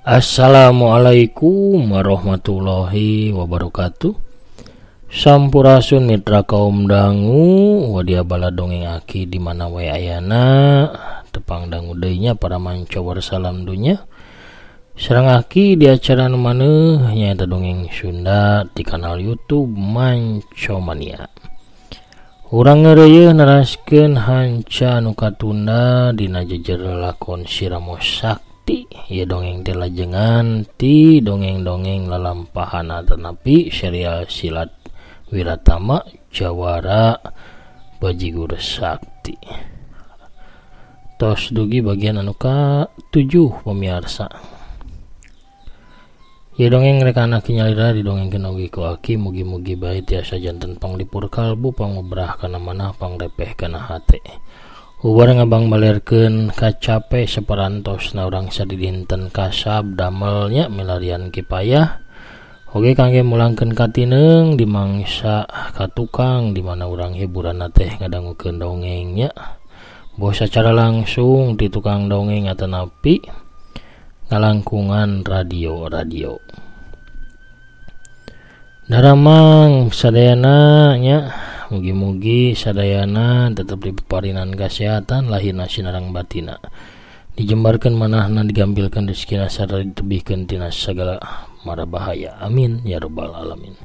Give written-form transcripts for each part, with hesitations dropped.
Assalamualaikum warahmatullahi wabarakatuh. Sampurasun mitra kaum dangu wadia bala dongeng aki di mana wae ayana tepang dangu deui nya para mancower salam dunya. Sareng aki di acara nu maneuh nyaeta dongeng Sunda di kanal YouTube Mancomania. Urang ngeureuyeun naraskeun hanca nu katunda dina jejer lakon Siramos Sakti. Ya dongeng telajengan ti dongeng-dongeng lalampahan atanapi serial silat Wiratama Jawara Bajigur Sakti. Tos dugi bagian anu ka-7 pemirsa. Ya dongeng rek anak nyalira didongengkeun oge ku aki mugi-mugi bae tiasa janten panglipur kalbu pangobrah kana manah pangrepeh kana hate. Ubar ngabang balerkeun kacape saperantosna urang sadidinten kasab damelnya milarian kipayah. Oge kangge mulangkeun katineung di mangsa katukang di mana urang hiburanna teh ngadangukeun dongengnya. Boh sacara langsung di tukang dongeng atanapi ngalangkungan radio. Daramang sadayana nya mugi-mugi sadayana tetep dipaparinan kesehatan lahirna sinarang batina. Dijembarkeun manahna digambilkeun rezekina sarta ditebihkeun tina sagala mara bahaya. Amin ya rabbal alamin.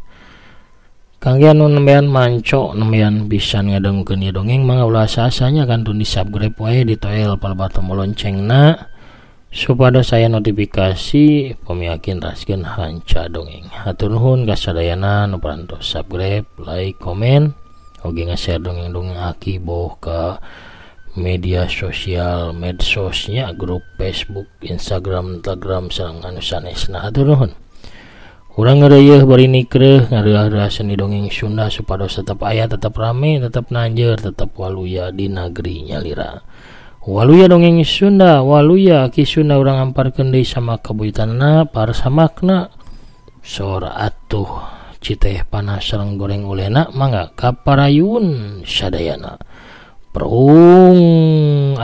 Kangge anu nembean manco nembean pisan ngadangukeun ieu dongeng mangga ulah asa-asanya kantun di subscribe wae di toel palebatan loncengna supados saya notifikasi pamiakin raskeun hanca dongeng. Hatur nuhun ka sadayana nu parantos subscribe, like, komen, oge nge-share dongeng-dongeng aki boh ka media sosial medsosnya grup Facebook, Instagram, Telegram sareng anu sanesna. Hatur nuhun. Urang ngeureuyeun bari nikreuh ngareurah seni dongeng Sunda supados tetep aya, tetep rame, tetep nanjeur, tetep waluya di negeri nyalira. Waluya dongeng Sunda, waluya ki Sunda urang amparkeun deui sama kabuyutanna parsamakna. Sora atuh citeh panas sareng goreng ulena mangga kaparayun sadayana. Prung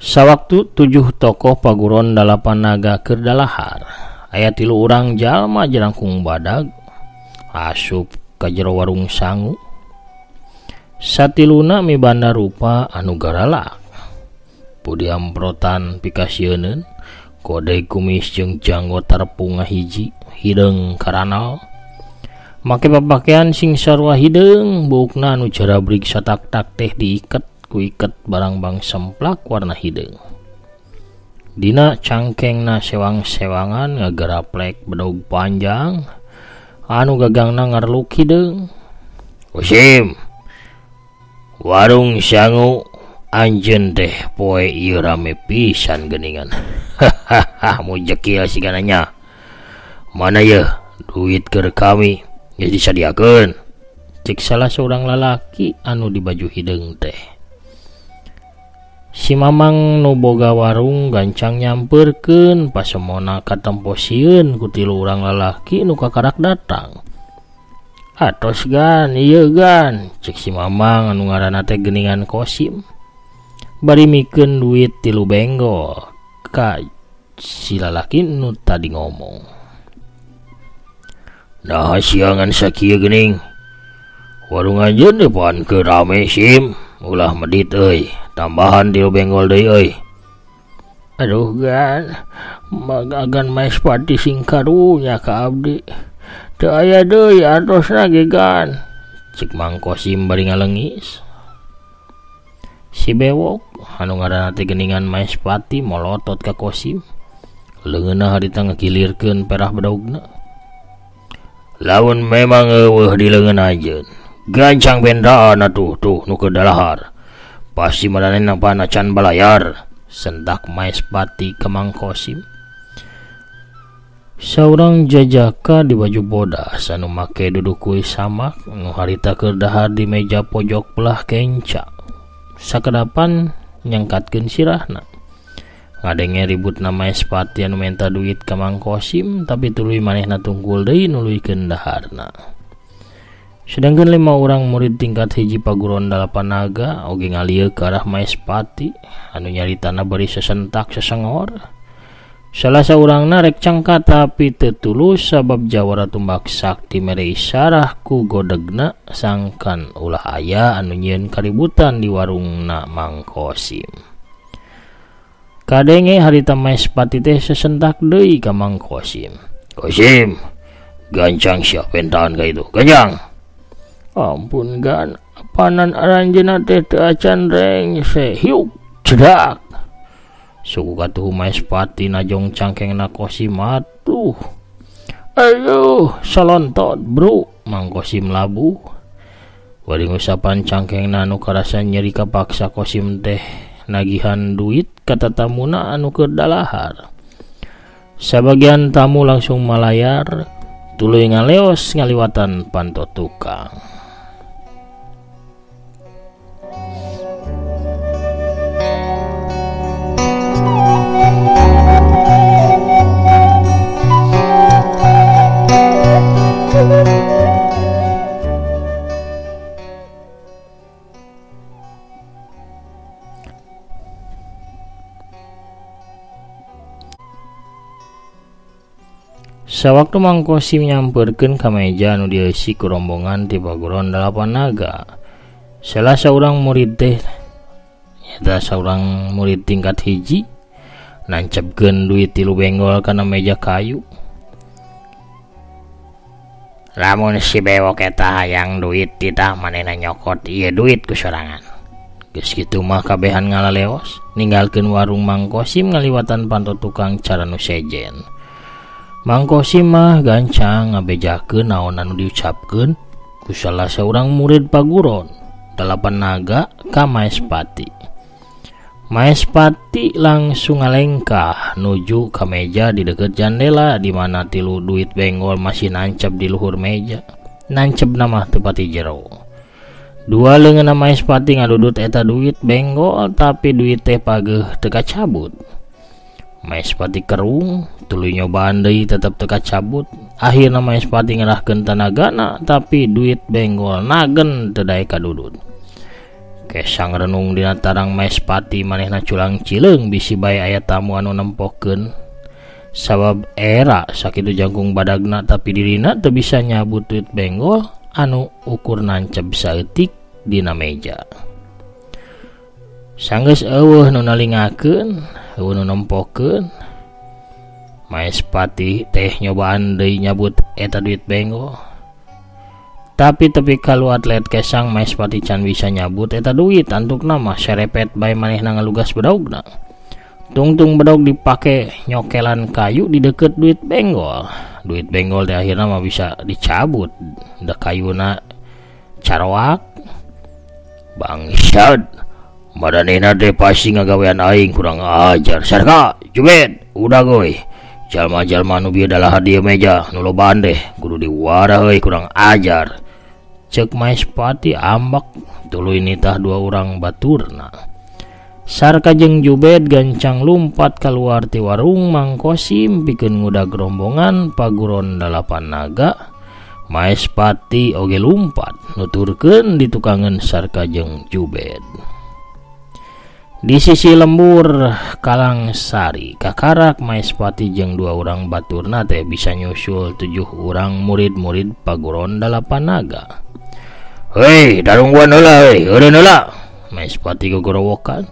Sawaktu 7 tokoh paguron 8 naga keur dalahar. Aya 3 urang jalma jerangkung badag asup ka jero warung sangu. Satiluna mibanda rupa anu garalak. Pudi amprotan pikasieun kode kumis jeung janggot tarpung ngahiji hideung karanal. Make papakean sing sarua hideung buukna anu jarabrig satak-tak teh diiket iket barang-bang semplak warna hideung. Dina cangkengna sewang-sewangan ngagaraplek bedaug panjang anu gagangna ngarluk hideung. Kusim warung sangu anjeun teh poe ieu rame pisan geuningan. Hahaha mujekil sigananya. Mana ye duit keur kami geus disadiakeun. Cek salah seorang lalaki anu di baju hideung teh. Si mamang nu boga warung gancang nyamperkeun pasemona katemposieun ku 3 urang lalaki nu kakarak datang. Atos gan ieu gan cek si mamang anu ngaranna teh geuningan Kosim. Bari mikeun duit 3 benggol ka si lalaki nu tadi ngomong. Nah siangan sakieu geuning. Warung anjeun depan keur rame sim. Ulah medit euy, tambahan 3 benggol deui euy. Aduh gan, magagan maespati sing karunya ka abdi. Teu aya deui atosna ge gan. Cik Mang Kosim bari ngalengis. Si bewok anu ngaranna teh geuningan maespati molotot ka Kosim. Leungeunna harita ngakilirkeun perah bedaugna. Lamun memang eueuh di leungeun anjeun. Gancang bendaan atuh tuh nu keur dalahar. Pasti madanena pana can balayar. Sendak maespati ke Mang Kosim. Saurang jajaka di baju bodas anu make duduk kuis samak nu harita keur dahar di meja pojok belah kenca. Sakedapan nyangkatkeun sirahna. Ngadenge ribut nama Maespati anu minta duit ka Mang Kosim, tapi tuluy manehna tunggul deui nuluykeun daharna. Sedangkan 5 orang murid tingkat hiji paguron Dalapanaga oge ngalieu ke arah Maespati anu nyaritana bari sesentak sesengor. Salah saurangna rek cangka tapi teu tulus sabab jawara tumbak sakti mere isyarah ku godegna sangkan ulah aya anu nyieun kaributan di warungna Mang Kosim. Kadenge harita Maespati teh sesentak deui ka Mang Kosim. "Kosim, gancang sia pentaan ka itu. Gancang." "Ampun gan, apanan aranjeunna teh teu acan reng hiuk cedak." Suku katuh Maespati najong cangkengna Kosim atuh. "Aduh, salontot bro." Mang Kosim labuh. Bari ngusapan cangkengna anu karasa nyeri kapaksa Kosim teh nagihan duit ka tatamuna anu keur dalahar. Sabagian tamu langsung malayar, tuluy ngaleos ngaliwatan panto tukang. Sawaktu Mang Kosim nyamperkeun ka meja anu dieusi ku rombongan ti paguron Dalapanaga, salah saurang murid teh eta saurang murid tingkat hiji nancepkeun duit 3 benggol kana meja kayu. "Lamun si bewok eta hayang duit titah manehna nyokot ieu duit ku sorangan." Geus kitu mah kabehan ngalaleos ninggalkeun warung Mang Kosim ngaliwatan panto tukang cara nu sejen. Mang Kosim mah gancang ngabejakeun naon anu diucapkeun ku salah saurang murid paguron Dalapanaga ka Maespati. Maespati langsung ngalengkah nuju ka meja di deket jandela di mana 3 duit benggol masih nancep di luhur meja. Nancepna mah teu pati jero. 2 leungeunna Maespati ngadudut eta duit benggol tapi duit teh pageuh teu kacabut. Maespati kerung, tuluy nyobaan deui tetep teu kacabut. Akhirna Maespati ngerahkeun tanagana tapi duit benggol nagen teu daek kadudut. Kesang renung dina tarang Maespati manehna culang cileung bisi bae aya tamu anu nempokeun. Sabab era sakitu jangkung badagna tapi dirina teu bisa nyabut duit benggol anu ukur nancep saeutik dina meja. Sanggeus eueuh nu nalingakeun, eueuh nu nempokeun, Maespati teh nyobaan deui nyabut eta duit benggol. Tapi tepi kaluat let kesang Maespati can bisa nyabut eta duit antukna mah serepet bae manehna ngalugas bedaugna. Tungtung bedaug dipake nyokelan kayu di deket duit benggol. Duit benggol teh akhirna mah bisa dicabut. Da kayuna caroak. "Bangsat, madanehna teh pasti ngagawean aing kurang ajar. Sarka, Jubed, udah goy. Jalma-jalma nu bieu dalahar di meja nu lobaan teh kudu diwara heuy kurang ajar." Cek Maespati ambak tuluy nitah 2 urang baturna. Sarka jeung Jubed gancang lumpat keluar ti warung Mang Kosim pikeun ngudag rombongan paguron Dalapanaga. Maespati oge lumpat nuturkeun ditukangeun Sarka jeung Jubed. Di sisi lembur Kalangsari kakarak Maespati jeung 2 urang baturna teh bisa nyusul 7 urang murid-murid paguron Dalapanaga. "Hei, darungguan heula heuy, eureun heula." Maespati gogorowokan.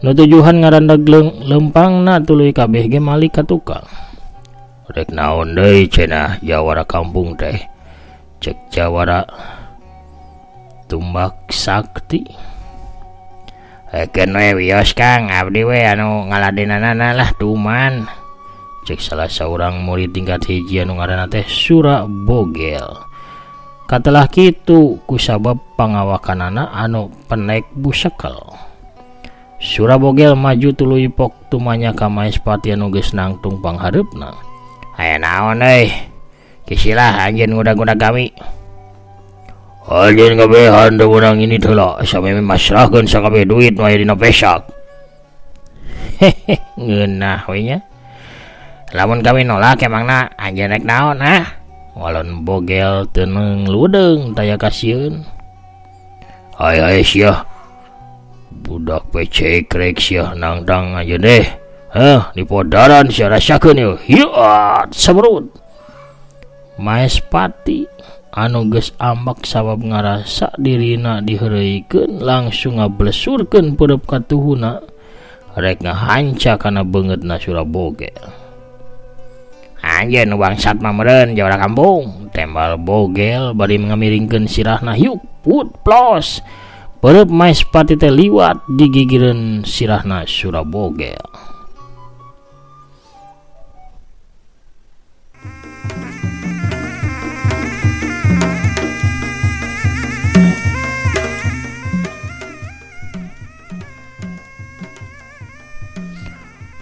Nu tujuhan ngarandag lempangna tuluy kabeh ge malik ka tukang. "Rek naon deui cenah jawara kampung teh?" Cek jawara tumbak sakti. "Ekeun we wios Kang, abdi we anu ngaladenanana lah tuman." Cek salah saurang murid tingkat hiji anu ngaranna teh Surabogel. Katelah kitu kusabab pangawakanana anu penek busekel. Surabogel maju tuluy pok tumanya ka Maespati anu geus nangtung panghareupna. "Aya naon euy? Kisilah anjeun ngudag-ngudag kami." Anjeun kabehan teu menang ini heula sampai masrahkeun sakabeh duit nu aya dina pesak. Hehe, ngeunah we nya. Lamun kami nolak emangna anjeun rek naon Walon bogel teu ludeng taya kasieun. Hai sia. Budak pecek rek sia nangdang aja deh. Di podaran sia rasakeun yeuh. Hiat sabrut. Maespati anu geus ambak sabab ngarasa dirina diheureuikeun langsung ngablesurkeun peureup katuhuna rek ngahanca kana beungeutna Surabogel. Anjeun bangsat mah meureun jawara kampung, tembal bogel bari ngamiringkeun sirahna hiuk put plos. Peureup Maespati teh liwat digigireun sirahna Surabogel.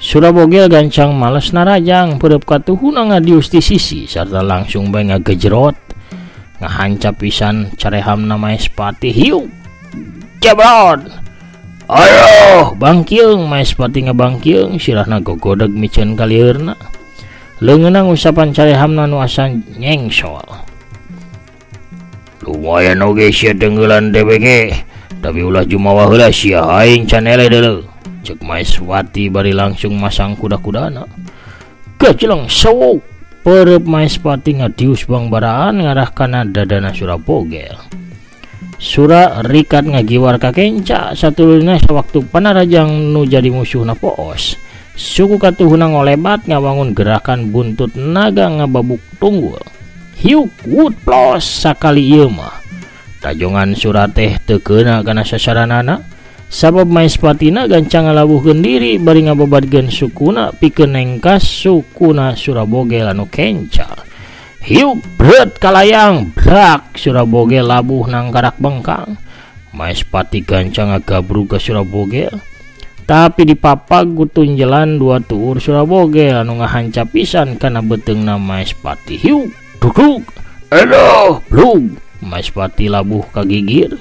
Surabogel gancang males narajang peureup katuhuna ngadius ti sisi sarta langsung bae ngagejerot ngahancap pisan carehamna Maespati hiuk jabrod. Ayo bangkiung Maespati ngabangkiung sirahna gogodeg miceun kalieurna leungeunna ngusapan carehamna nu asa nyengsol. Lumayan oge sia tenggelan DBG tapi ulah jumawa heula sia aing can ele deuleu cek Maespati bari langsung masang kuda-kudana. Keceleng sewuk peureup Maespati ngadius bang baraan ngarah kana dadana Surabogel. Sura rikat ngagiwar ka kenca satulurna sawaktu panarajang nu jadi musuhna Poos. Suku katuhuna ngolebat ngawangun gerakan buntut naga ngababuk tunggul. Hiuk wut plos sakali ieu mah. Tajongan Sura teh teu keuna kana sasaranana. Sabab Maespatina gancang ngalabuhkeun diri bari ngababadkeun sukuna pikeun nengkas sukuna Surabogel anu kenca. Hiuk bret kalayang brak Surabogel labuh nang karak bengkang. Maespati gancang ngagabru ka Surabogel tapi dipapag ku tunjelan dua tuur Surabogel anu ngahancap pisan kana beteungna Maespati. Hiuk duduk edoh blug Maespati labuh kagigir.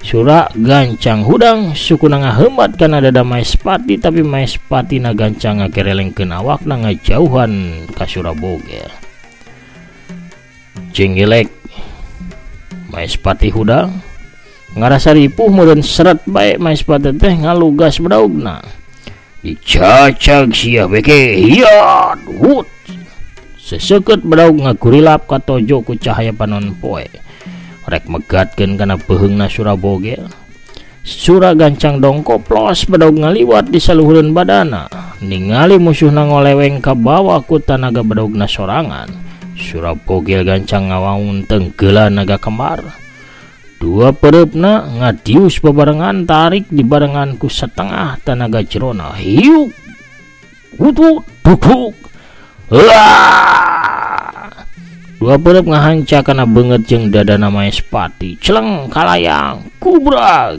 Sura gancang hudang sukuna ngaheumbat kana dada Maespati tapi Maespati na gancang ngakerelengkeun awakna ngajauhan ka Surabogel. Cengelek Maespati hudang ngarasa ripuh meureun seret bae Maespati teh ngalugas bedaugna. Dicacag sia beke hiat wut. Seseukeut bedaug ngagurilap ka tojo ku cahaya panon poe. Rek megatkeun kana beheungna Surabogel. Sura gancang dongko plos bedaug ngaliwat di saluhureun badana ningali musuhna ngoleweng ka bawah ku tanaga bedaugna sorangan. Surabogel gancang ngawangun tenggelan naga kembar. Dua pereupna ngadius bebarengan tarik dibarengan ku setengah tanaga jerona. Hiuk wut duduk. Dua perep ngahanca kana beungeut jeung dadana Maespati celeng kalayang kubrag.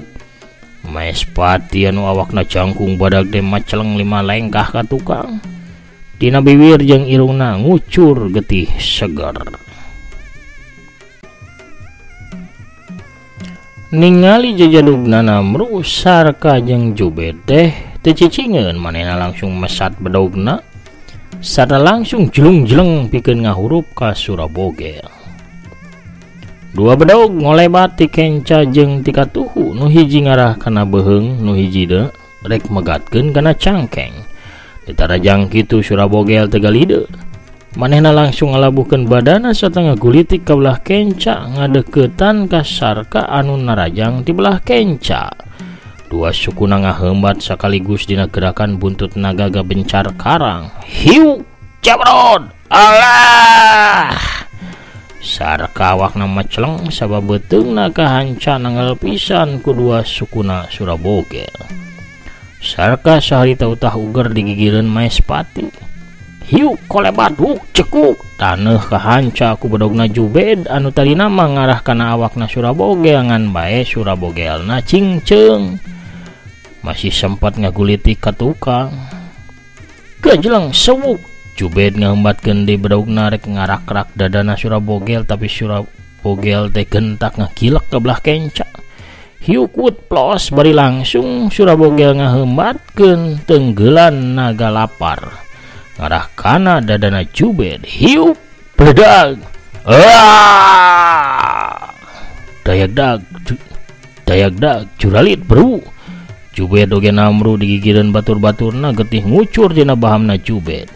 Maespati anu awakna cangkung badag teh maceleng 5 lengkah ka tukang. Dina bibir jeung irungna ngucur getih seger. Ningali jajadugna Namru Sarka jeung Jubed teh teu cicingeun manehna langsung mesat bedaugna. Sarta langsung jelung-jeleng pikeun ngahurup ka Surabogel. Dua bedaug ngolebat ti kenca jeung ti katuhu nu hiji ngarah kana beheung nu hiji teh rek megatkeun kana cangkeng. Ditarajang kitu Surabogel teu galide. Manehna langsung ngalabuhkeun badana sarta ngagulitik ka belah kenca ngadeuketan ka Sarka anu narajang ti belah kenca. Dua sukuna ngaheumbat sakaligus dina gerakan buntut naga gabencar karang. Hiu jabrod Allah. Sarka awakna maceleng sabab beteungna kahanca nanggal pisan ku dua sukuna Surabogel. Sarka saharita utah uger digigireun Maespati. Hiu kolebat cekuk taneuh kahanca ku bedogna Jubed anu talina mah ngarah kana awakna Surabogel ngan bae Surabogelna cingceung. Masih sempat ngagulitik ka tukang. Kejeleng sewuk Jubed ngaheumbatkeun di bedaugna rek ngarak-rak dadana Surabogel tapi bogel teh gentak ngakilek ke belah kenca. Hiukut plos bari langsung surah bogel ngahembatkeun tenggelan naga lapar. Ngarah kana dadana Jubed, hiuk bledag. Dayak dag curalit bro. Jubed oge namru digigireun batur-baturna getih ngucur dina bahamna Jubed.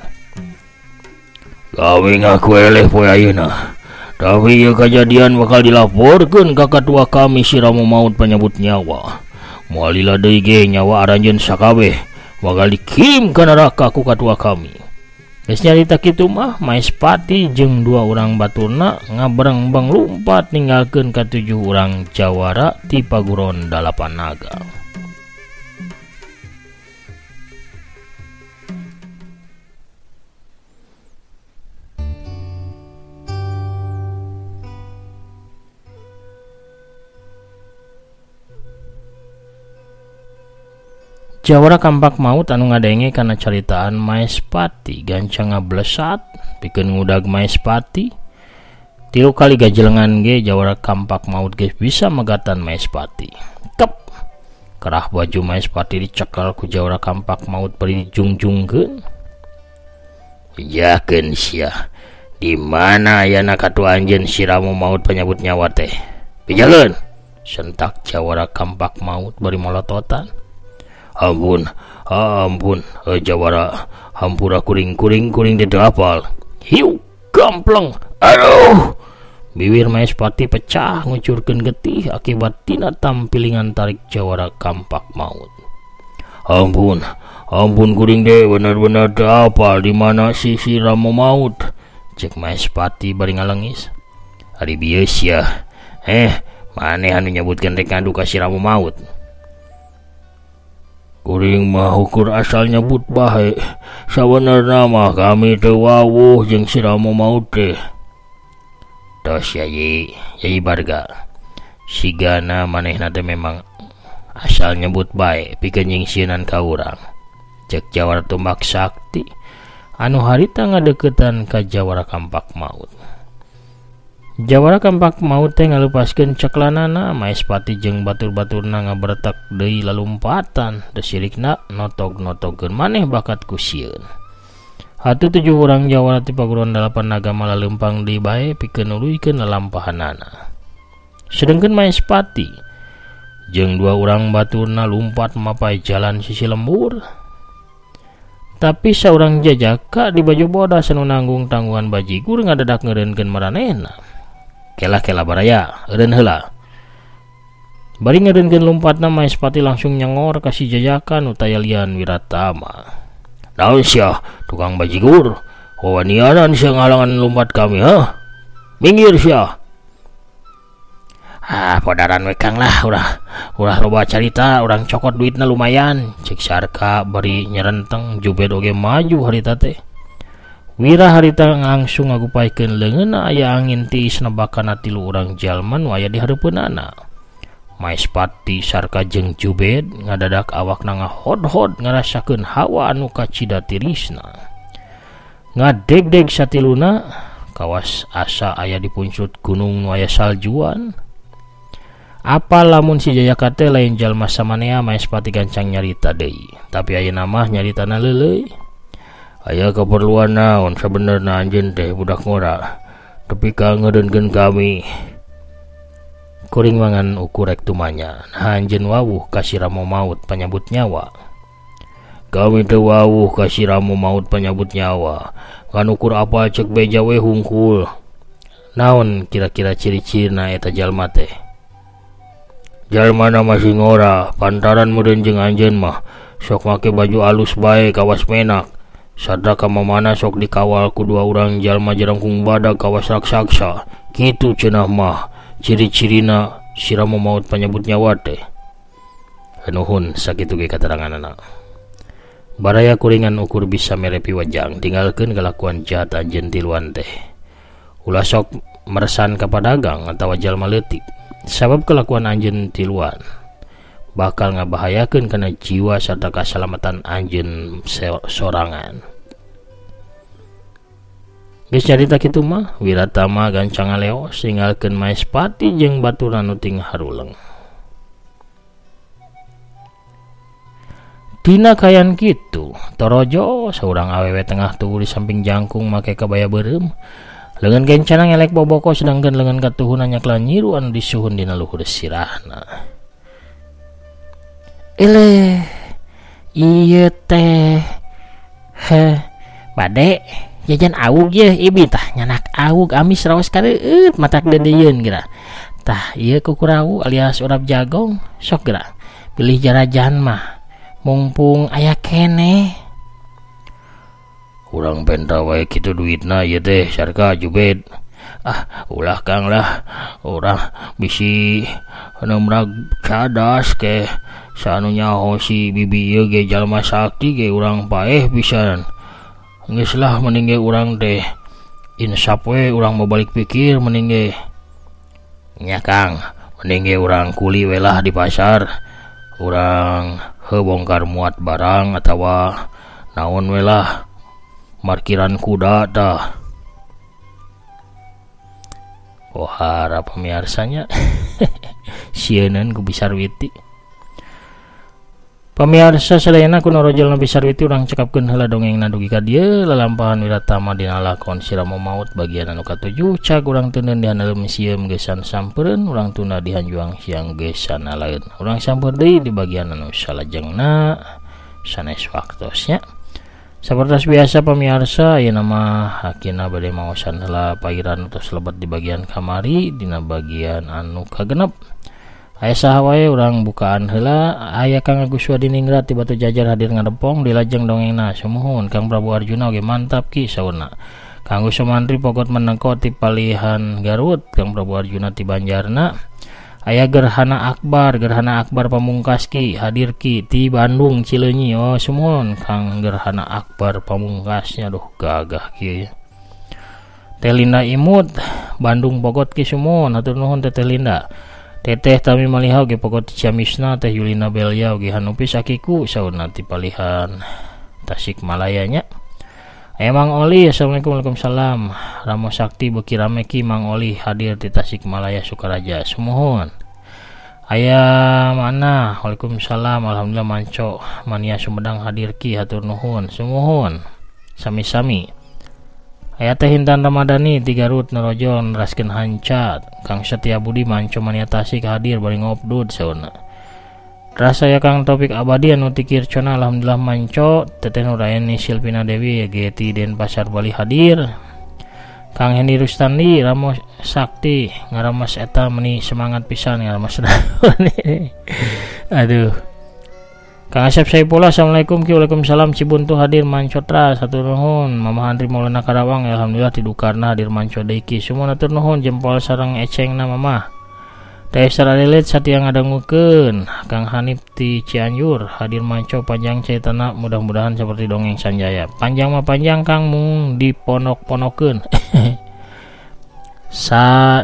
Kami ngaku eleh poe ayeuna. Tapi ieu kejadian bakal dilaporkeun ka katua kami si Ramo Maut penyebut nyawa. Moalila deui ge nyawa aranjeun sakabeh bakal dikirim ka neraka ku katua kami. Geus nyarita kitu mah Maespati jeung 2 urang baturna ngabreng-beng lumpat ninggalkeun ka 7 urang jawara ti paguron 8 naga. Jawara kampak maut anu ngadenge kana caritaan Maespati gancang ngablesat pikeun ngudag Maespati. 3 kali gajelengan ge jawara kampak maut ge bisa megatan Maespati. Kep kerah baju Maespati dicekel ku jawara kampak maut bari dijungjungkeun. Yakeun sia di mana ayana katua anjeun si Ramo Maut penyebut nyawa teh. Pijalkeun sentak jawara kampak maut bari molototan. Ampun, jawara hampura kuring di apal. Hiu gampleng. Aduh. Bibir Maespati pecah ngucurkeun getih akibat tina tampilingan tarik jawara kampak maut. Ampun kuring deh, bener-bener teu apal di mana si Ramo Maut. Cek Maespati bari ngalengis. Ari bieu sia. Maneh anu nyebutkeun rek ngadu ka si Ramo Maut. Kuring mah ukur asal nyebut bae. Sabenerna mah kami teu wawuh jeung si Ramo Maut teh. Tos Yai Barga. Sigana manehna teh memang asal nyebut bae pikeun nyingsieunnan ka urang. Cek jawara Tumbak Sakti anu harita ngadeukeutan ka jawara kampak maut. Jawara kampak maut teh ngalupaskeun ceklanana. Maespati jeung batur-baturna ngabretek deui lalumpatan. Desirikna notog-notogkeun maneh bakat ku sieun. Hatu 7 urang jawara ti paguron 8 naga malalempang deui bae pikeun nuluykeun lalampahanana. Sedengkeun Maespati jeung 2 urang baturna lumpat mapai jalan sisi lembur. Tapi saurang jajaka di baju bodas anu nanggung tanggungan bajigur ngadadak ngeureunkeun maranehna. Kela baraya, eureun heula. Bari ngeureunkeun lompatna Maespati langsung nyengor ka si jajaka nu taya lian Wiratama. Naon sia, tukang bajigur? Wawanianan sia ngalangan lompat kami, ha? Minggir sia. Podaran we Kang lah, ulah loba carita, urang cokot duitna lumayan. Cek Sarka bari nyerenteng. Jubed oge maju harita teh. Wira harita langsung ngagupaikeun leungeunna aya angin tiis nebakana 3 urang jalma nu aya di hareupeunana. Maespati Sarka jeung Jubed ngadadak awakna ngahod-hod ngarasakeun hawa anu kacida tirisna. Ngadeg-deg satiluna kawas asa aya di puncut gunung nu aya saljuan. Apa lamun si Jayaka teh lain jalma samanea Maespati gancang nyarita deui, tapi ayeuna mah nyaritana leuleuy. Aya keperluan naon sabenerna anjeun teh budak ngora, tapi ka ngeureunkeun kami. Kuring mangan ukur rek tumanya, nah anjeun wawuh ka si Ramo Maut penyebut nyawa. Kami teu wawuh ka si Ramo Maut penyebut nyawa, kan ukur apa cek beja we hungkul. Naon kira-kira ciri-cirina eta jalma teh? Jalmana masih ngora, pantaran meureun jeung anjeun mah sok make baju alus bae kawas menak. Sadra ka mamana sok dikawal ku 2 urang jalma jerangkung badag kawas raksasa. Kitu cenah mah ciri-cirina si Ramo Maut penyebut nyawa teh. Nuhun sakitu ge kateranganna. Baraya kuringan ukur bisa merepi wajang tinggalkeun kalakuan jahat anjeun tiluan teh. Ulah sok meresan ka padagang atawa jalma leutik. Sabab kelakuan anjeun tiluan bakal ngabahayakeun kana jiwa serta kasalamatan anjeun sorangan. Geus carita kitu mah Wiratama gancang ngaleos ninggalkeun Maespati jeung baturan nu ting haruleng. Dina kayan kitu Torojo saurang awewe tengah tuhu di samping jangkung make kabaya beureum. Leungeun gencana ngelek boboko sedangkeun leungeun katuhuna nyakla nyiru anu disuhun dina luhur sirahna. Ieu teh bade jajan awug ye ibi tah nyanak awug amis raos kareueut matak dedeyeun geura. Tah ieu kukurau alias urap jagong sok geura pilih jarajan mah mumpung aya keneh. Urang penta wae kitu duitna ieu teh sarka Jubed. Ulah Kang lah urang bisi neumrag cadas ke sanu nyaho si bibi ieu ge jalma sakti ge urang paeh pisan. Geus lah mending ge urang teh insap we urang mau balik pikir mending ge nya Kang mending ge urang kuli we lah di pasar urang bongkar muat barang atawa naon we lah markiran kuda tah. Pohara pamiarsanya sieun ku Bisarwiti. Pamiarsa sadayana kuno rojol na Bisarwiti urang cekapkeun heula dongengna dugi ka dieu lalampahan Wiratama dina lakon Sirama Maut bagian anu ka-7 cag urang teu neun dihaneuleum sieum gesan sampeureun urang tuna dihanjuang siang gesan alaeun. Urang sampeur deui di bagian anu salajengna sanes waktosnya. Sapertos biasa pamiarsa ayeuna mah hakina bade maosan heula pairan tos lebat di bagian kamari dina bagian anu kagenep. Aya saha wae urang bukaan heula aya Kang Agus Wadiningrat ti Batu Jajar hadir ngadepong di lajeng dongengna sumuhun Kang Prabu Arjuna oge mantap ki saurna. Kang Agus Sumantri pogot menengko ti palihan Garut Kang Prabu Arjuna ti Banjarna. Aya Gerhana Akbar Pamungkas ki hadir ki ti Bandung Cileunyi. Sumuhun Kang Gerhana Akbar Pamungkasnya duh gagah kieu. Teh Linda Imut Bandung pogot ki sumuhun hatur nuhun Teh Linda. Teteh Tami Malihau ge pogot Ciamisna Teh Yulina Belia ge hanupis akiku saurna ti palihan Tasikmalaya nya. Aya Mang Oli assalamualaikum waalaikumsalam. Ramo Sakti beuki rame ki Mang Oli hadir di Tasikmalaya Sukaraja sumuhun. Aya mana waalaikumsalam alhamdulillah manco Mania Sumedang hadir ki hatur nuhun sumuhun sami-sami. Aya Teh Intan Ramadhani ti Garut nerojol neraskeun hancat. Kang Setia Budi manco Mania Tasik hadir bari ngobdud saurna. Rasa ya Kang Topik Abadi anu ti Kircona alhamdulillah manco. Teteh Nurayani Silvina Dewi GT Denpasar Bali hadir. Kang Hendi Rustandi Ramo Sakti ngaramas eta meni semangat pisan ngaramas aduh. Kang Asep Saipullah assalamualaikum ki waalaikumsalam Cibuntu hadir mancotra satu nuhun. Mama Andri Maulana Karawang alhamdulillah ti Dukarna hadir manco deui ki sumuna atur nuhun jempol sareng ecengna Mama. Teh Saradelet Satya ngadangukeun. Kang Hanif ti Cianjur hadir manco panjang caitana mudah-mudahan seperti dongeng Sanjaya. Panjang mah panjang Kang mung diponok-ponokeun. Sa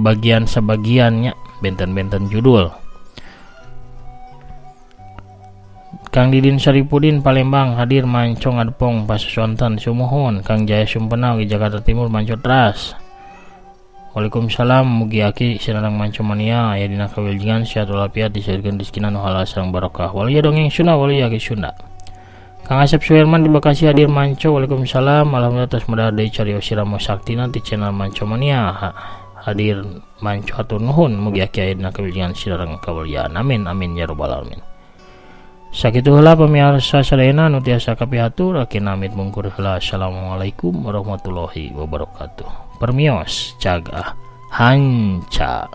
bagian sebagiannya benten-benten judul. Kang Didin Saripudin Palembang hadir manco ngadepong pasontan sumuhun. Kang Jaya Sumpenau di Jakarta Timur manco teras. Waalaikumsalam mugi aki sinarang manco mania aya dina kawilujengan sehat walafiat diseukeun rezekina nu halal sareng barokah. Walia dongeng Sunda walia aki Sunda. Kang Asep Suherman di Bekasi hadir manco. Waalaikumsalam alhamdulillah tos medar deui carios Ramo Saktina ti channel manco mania hadir manco hatur nuhun mugi aki aya dina kawilujengan sinarang kawalian amin amin ya rabbal alamin. Sakitu heula pamirsa sadayana nu tiasa kapihatur aki namit mungkur heula. Assalamualaikum warahmatullahi wabarakatuh. Permios cagah hanca.